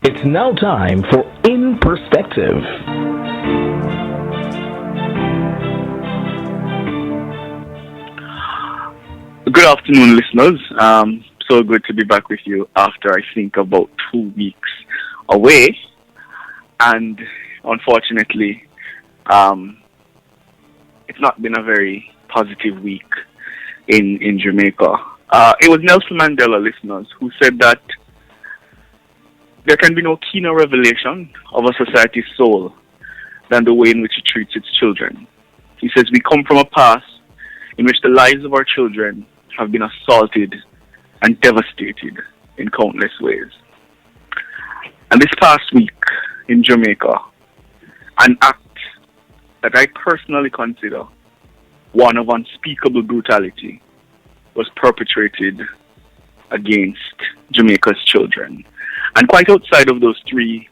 It's now time for In Perspective. Good afternoon, listeners. So good to be back with you after I think about 2 weeks away. And unfortunately, it's not been a very positive week in Jamaica. It was Nelson Mandela, listeners, who said that there can be no keener revelation of a society's soul than the way in which it treats its children. He says we come from a past in which the lives of our children have been assaulted and devastated in countless ways. And this past week in Jamaica, an act that I personally consider one of unspeakable brutality was perpetrated against Jamaica's children. And quite outside of those 3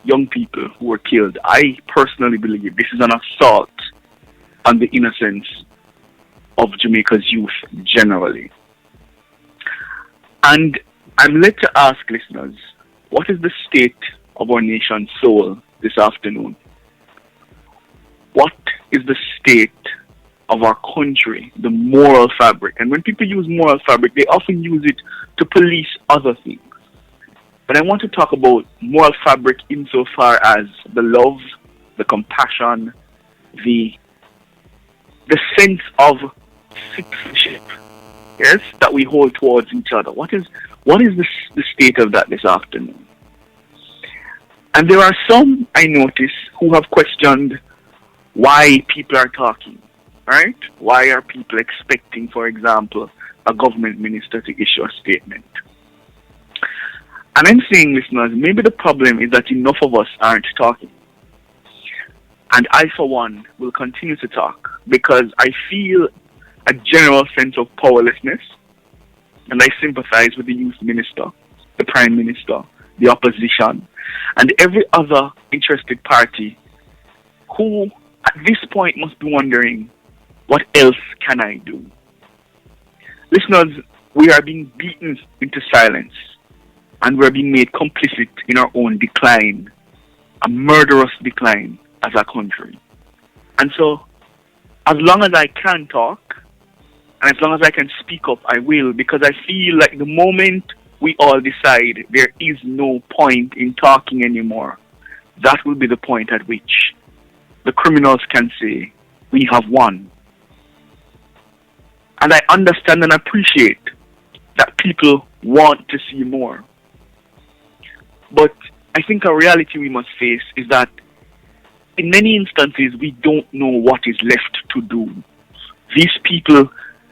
young people who were killed, I personally believe this is an assault on the innocence of Jamaica's youth generally. And I'm led to ask listeners, what is the state of our nation's soul this afternoon? What is the state of our country, the moral fabric? And when people use moral fabric, they often use it to police other things. But I want to talk about moral fabric insofar as the love, the compassion, the sense of citizenship, yes, that we hold towards each other. What is the state of that this afternoon? And there are some, I notice, who have questioned why people are talking, right? Why are people expecting, for example, a government minister to issue a statement? And I'm saying, listeners, maybe the problem is that enough of us aren't talking. And I, for one, will continue to talk because I feel a general sense of powerlessness, and I sympathize with the youth minister, the prime minister, the opposition, and every other interested party who, at this point, must be wondering, what else can I do? Listeners, we are being beaten into silence, and we're being made complicit in our own decline, a murderous decline as a country. And so, as long as I can talk, and as long as I can speak up, I will, because I feel like the moment we all decide there is no point in talking anymore, that will be the point at which the criminals can say, we have won. And I understand and appreciate that people want to see more. But I think a reality we must face is that in many instances, we don't know what is left to do. These people,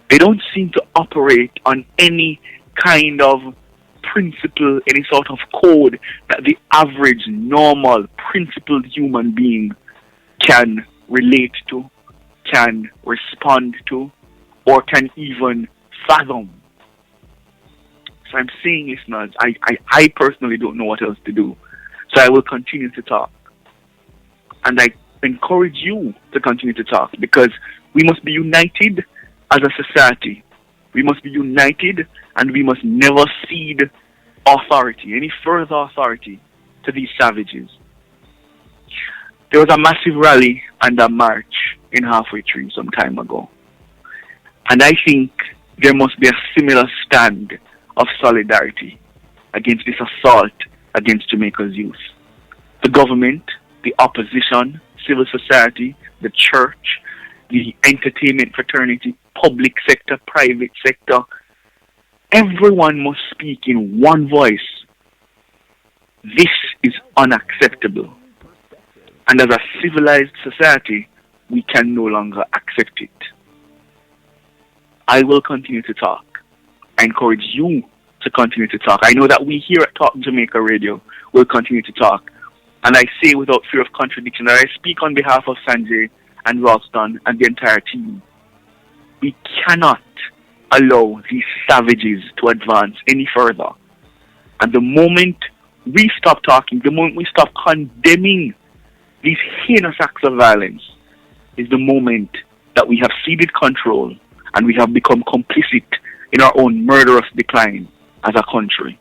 they don't seem to operate on any kind of principle, any sort of code that the average, normal, principled human being can relate to, can respond to, or can even fathom. So I'm saying, listeners, I personally don't know what else to do. So I will continue to talk. And I encourage you to continue to talk because we must be united as a society. We must be united and we must never cede authority, any further authority, to these savages. There was a massive rally and a march in Halfway Tree some time ago. And I think there must be a similar stand of solidarity against this assault against Jamaica's youth. The government, the opposition, civil society, the church, the entertainment fraternity, public sector, private sector, everyone must speak in one voice. This is unacceptable. And as a civilized society, we can no longer accept it. I will continue to talk. I encourage you to continue to talk. I know that we here at Talk Jamaica Radio will continue to talk. And I say without fear of contradiction that I speak on behalf of Sanjay and Ralston and the entire team. We cannot allow these savages to advance any further. And the moment we stop talking, the moment we stop condemning these heinous acts of violence, is the moment that we have ceded control and we have become complicit in our own murderous decline as a country.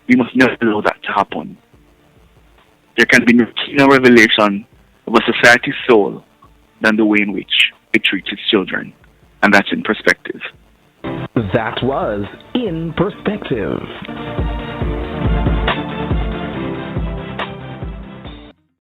We must never allow that to happen. there can be no keener revelation of a society's soul than the way in which it treats its children. And that's In Perspective. That was In Perspective.